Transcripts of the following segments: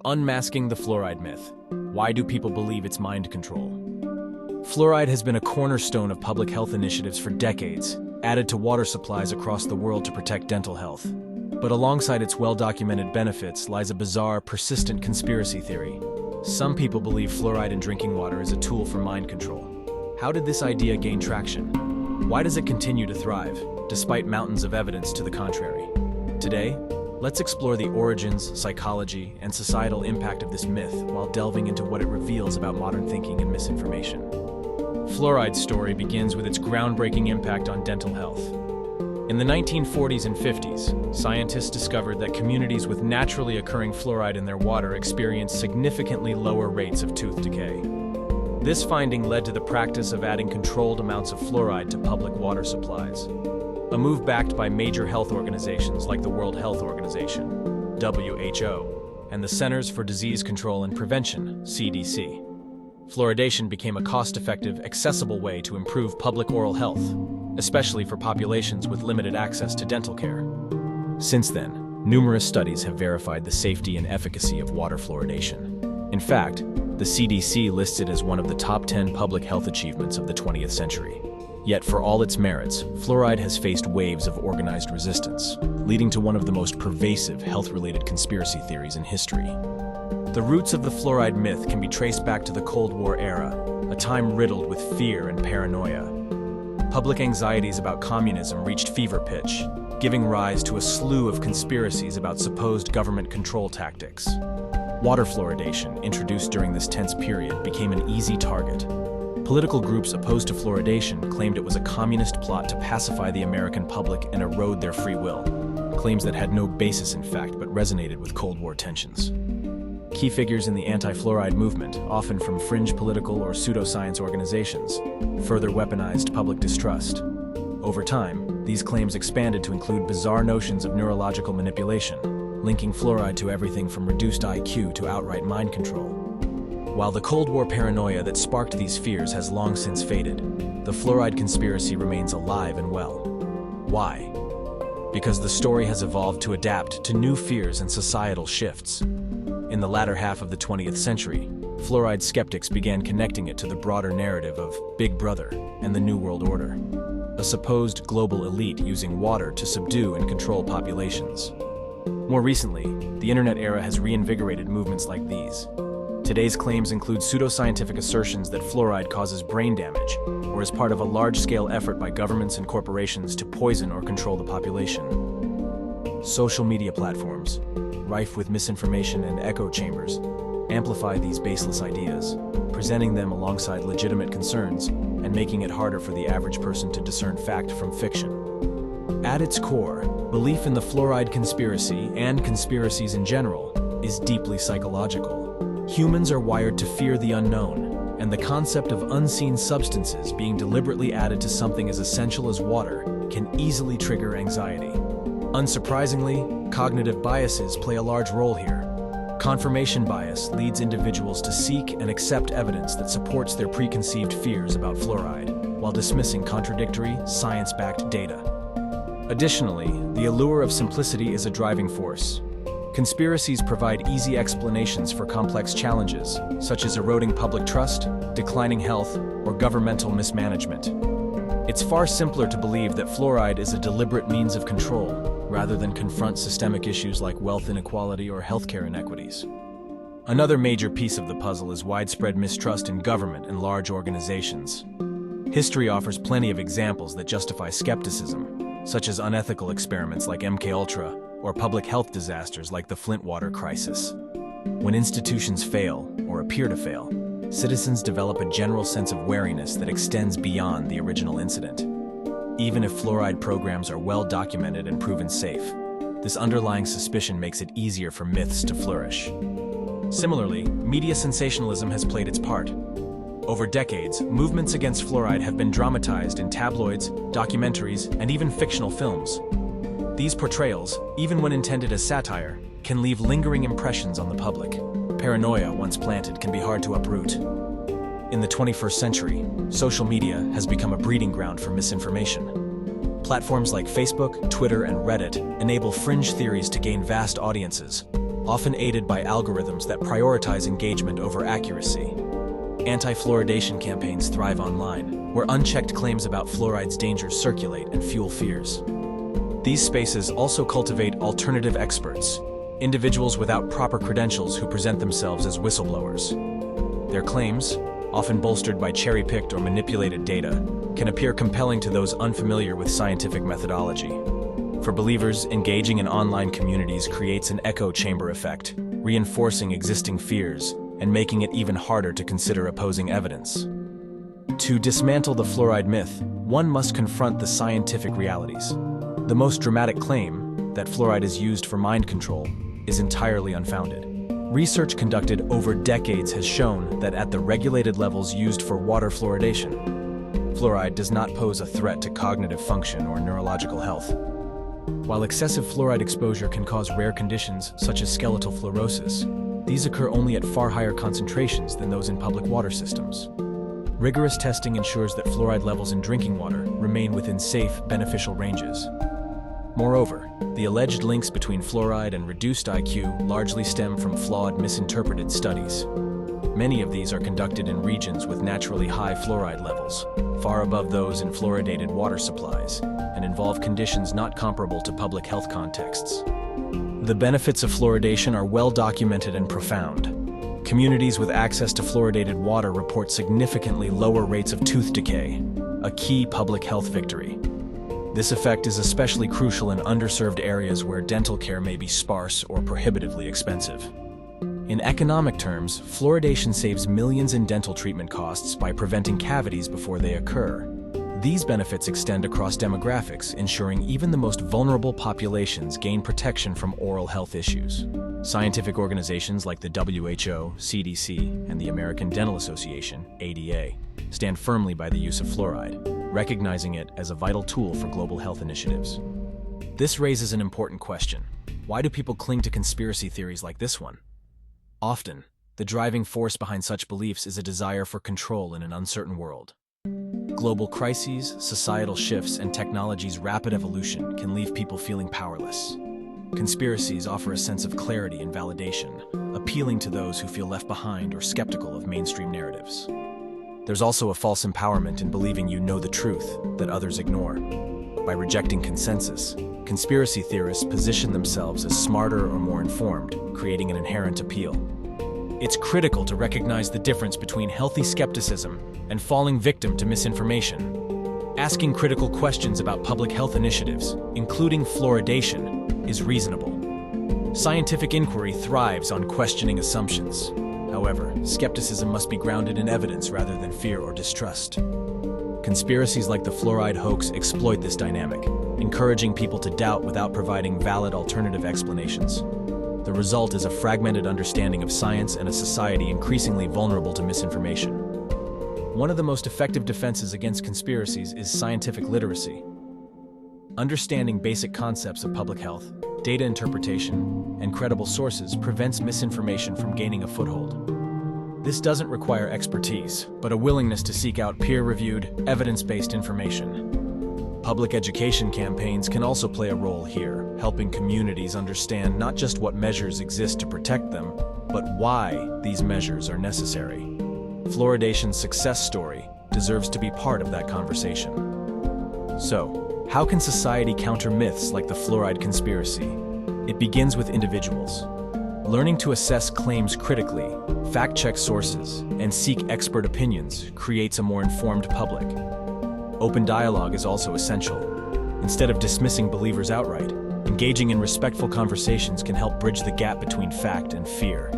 Unmasking the fluoride myth. Why do people believe it's mind control? Fluoride has been a cornerstone of public health initiatives for decades, added to water supplies across the world to protect dental health. But alongside its well-documented benefits lies a bizarre, persistent conspiracy theory. Some people believe fluoride in drinking water is a tool for mind control. How did this idea gain traction? Why does it continue to thrive, despite mountains of evidence to the contrary? Today, let's explore the origins, psychology, and societal impact of this myth while delving into what it reveals about modern thinking and misinformation. Fluoride's story begins with its groundbreaking impact on dental health. In the 1940s and 50s, scientists discovered that communities with naturally occurring fluoride in their water experienced significantly lower rates of tooth decay. This finding led to the practice of adding controlled amounts of fluoride to public water supplies, a move backed by major health organizations like the World Health Organization, WHO, and the Centers for Disease Control and Prevention, CDC. Fluoridation became a cost-effective, accessible way to improve public oral health, especially for populations with limited access to dental care. Since then, numerous studies have verified the safety and efficacy of water fluoridation. In fact, the CDC lists it as one of the top 10 public health achievements of the 20th century. Yet for all its merits, fluoride has faced waves of organized resistance, leading to one of the most pervasive health-related conspiracy theories in history. The roots of the fluoride myth can be traced back to the Cold War era, a time riddled with fear and paranoia. Public anxieties about communism reached fever pitch, giving rise to a slew of conspiracies about supposed government control tactics. Water fluoridation, introduced during this tense period, became an easy target. Political groups opposed to fluoridation claimed it was a communist plot to pacify the American public and erode their free will, claims that had no basis in fact but resonated with Cold War tensions. Key figures in the anti-fluoride movement, often from fringe political or pseudoscience organizations, further weaponized public distrust. Over time, these claims expanded to include bizarre notions of neurological manipulation, linking fluoride to everything from reduced IQ to outright mind control. While the Cold War paranoia that sparked these fears has long since faded, the fluoride conspiracy remains alive and well. Why? Because the story has evolved to adapt to new fears and societal shifts. In the latter half of the 20th century, fluoride skeptics began connecting it to the broader narrative of Big Brother and the New World Order, a supposed global elite using water to subdue and control populations. More recently, the internet era has reinvigorated movements like these. Today's claims include pseudoscientific assertions that fluoride causes brain damage or is part of a large-scale effort by governments and corporations to poison or control the population. Social media platforms, rife with misinformation and echo chambers, amplify these baseless ideas, presenting them alongside legitimate concerns and making it harder for the average person to discern fact from fiction. At its core, belief in the fluoride conspiracy and conspiracies in general is deeply psychological. Humans are wired to fear the unknown, and the concept of unseen substances being deliberately added to something as essential as water can easily trigger anxiety. Unsurprisingly, cognitive biases play a large role here. Confirmation bias leads individuals to seek and accept evidence that supports their preconceived fears about fluoride, while dismissing contradictory, science-backed data. Additionally, the allure of simplicity is a driving force. Conspiracies provide easy explanations for complex challenges, such as eroding public trust, declining health, or governmental mismanagement. It's far simpler to believe that fluoride is a deliberate means of control, rather than confront systemic issues like wealth inequality or healthcare inequities. Another major piece of the puzzle is widespread mistrust in government and large organizations. History offers plenty of examples that justify skepticism, such as unethical experiments like MKUltra, or public health disasters like the Flint water crisis. When institutions fail, or appear to fail, citizens develop a general sense of wariness that extends beyond the original incident. Even if fluoride programs are well documented and proven safe, this underlying suspicion makes it easier for myths to flourish. Similarly, media sensationalism has played its part. Over decades, movements against fluoride have been dramatized in tabloids, documentaries, and even fictional films. These portrayals, even when intended as satire, can leave lingering impressions on the public. Paranoia, once planted, can be hard to uproot. In the 21st century, social media has become a breeding ground for misinformation. Platforms like Facebook, Twitter, and Reddit enable fringe theories to gain vast audiences, often aided by algorithms that prioritize engagement over accuracy. Anti-fluoridation campaigns thrive online, where unchecked claims about fluoride's dangers circulate and fuel fears. These spaces also cultivate alternative experts, individuals without proper credentials who present themselves as whistleblowers. Their claims, often bolstered by cherry-picked or manipulated data, can appear compelling to those unfamiliar with scientific methodology. For believers, engaging in online communities creates an echo chamber effect, reinforcing existing fears and making it even harder to consider opposing evidence. To dismantle the fluoride myth, one must confront the scientific realities. The most dramatic claim, that fluoride is used for mind control, is entirely unfounded. Research conducted over decades has shown that at the regulated levels used for water fluoridation, fluoride does not pose a threat to cognitive function or neurological health. While excessive fluoride exposure can cause rare conditions such as skeletal fluorosis, these occur only at far higher concentrations than those in public water systems. Rigorous testing ensures that fluoride levels in drinking water remain within safe, beneficial ranges. Moreover, the alleged links between fluoride and reduced IQ largely stem from flawed, misinterpreted studies. Many of these are conducted in regions with naturally high fluoride levels, far above those in fluoridated water supplies, and involve conditions not comparable to public health contexts. The benefits of fluoridation are well documented and profound. Communities with access to fluoridated water report significantly lower rates of tooth decay, a key public health victory. This effect is especially crucial in underserved areas where dental care may be sparse or prohibitively expensive. In economic terms, fluoridation saves millions in dental treatment costs by preventing cavities before they occur. These benefits extend across demographics, ensuring even the most vulnerable populations gain protection from oral health issues. Scientific organizations like the WHO, CDC, and the American Dental Association, ADA, stand firmly by the use of fluoride, recognizing it as a vital tool for global health initiatives. This raises an important question. Why do people cling to conspiracy theories like this one? Often, the driving force behind such beliefs is a desire for control in an uncertain world. Global crises, societal shifts, and technology's rapid evolution can leave people feeling powerless. Conspiracies offer a sense of clarity and validation, appealing to those who feel left behind or skeptical of mainstream narratives. There's also a false empowerment in believing you know the truth that others ignore. By rejecting consensus, conspiracy theorists position themselves as smarter or more informed, creating an inherent appeal. It's critical to recognize the difference between healthy skepticism and falling victim to misinformation. Asking critical questions about public health initiatives, including fluoridation, is reasonable. Scientific inquiry thrives on questioning assumptions. However, skepticism must be grounded in evidence rather than fear or distrust. Conspiracies like the fluoride hoax exploit this dynamic, encouraging people to doubt without providing valid alternative explanations. The result is a fragmented understanding of science and a society increasingly vulnerable to misinformation. One of the most effective defenses against conspiracies is scientific literacy. Understanding basic concepts of public health, data interpretation, and credible sources prevents misinformation from gaining a foothold. This doesn't require expertise, but a willingness to seek out peer-reviewed, evidence-based information. Public education campaigns can also play a role here, helping communities understand not just what measures exist to protect them, but why these measures are necessary. Fluoridation's success story deserves to be part of that conversation. So, how can society counter myths like the fluoride conspiracy? It begins with individuals. Learning to assess claims critically, fact-check sources, and seek expert opinions creates a more informed public. Open dialogue is also essential. Instead of dismissing believers outright, engaging in respectful conversations can help bridge the gap between fact and fear.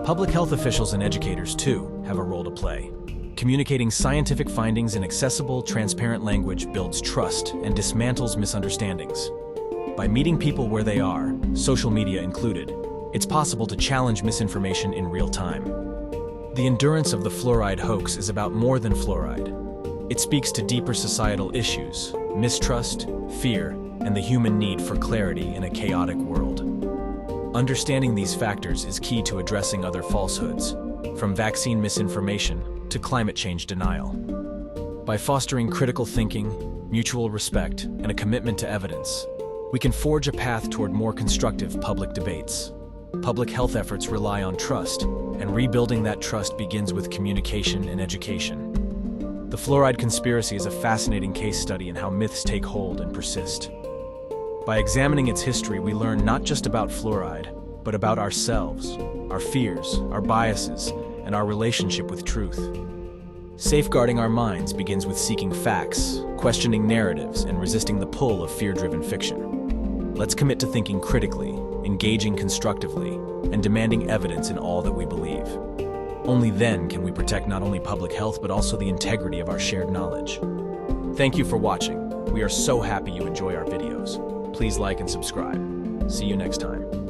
Public health officials and educators, too, have a role to play. Communicating scientific findings in accessible, transparent language builds trust and dismantles misunderstandings. By meeting people where they are, social media included, it's possible to challenge misinformation in real time. The endurance of the fluoride hoax is about more than fluoride. It speaks to deeper societal issues, mistrust, fear, and the human need for clarity in a chaotic world. Understanding these factors is key to addressing other falsehoods, from vaccine misinformation to climate change denial. By fostering critical thinking, mutual respect, and a commitment to evidence, we can forge a path toward more constructive public debates. Public health efforts rely on trust, and rebuilding that trust begins with communication and education. The fluoride conspiracy is a fascinating case study in how myths take hold and persist. By examining its history, we learn not just about fluoride, but about ourselves, our fears, our biases, and our relationship with truth. Safeguarding our minds begins with seeking facts, questioning narratives, and resisting the pull of fear-driven fiction. Let's commit to thinking critically, engaging constructively, and demanding evidence in all that we believe. Only then can we protect not only public health, but also the integrity of our shared knowledge. Thank you for watching. We are so happy you enjoy our videos. Please like and subscribe. See you next time.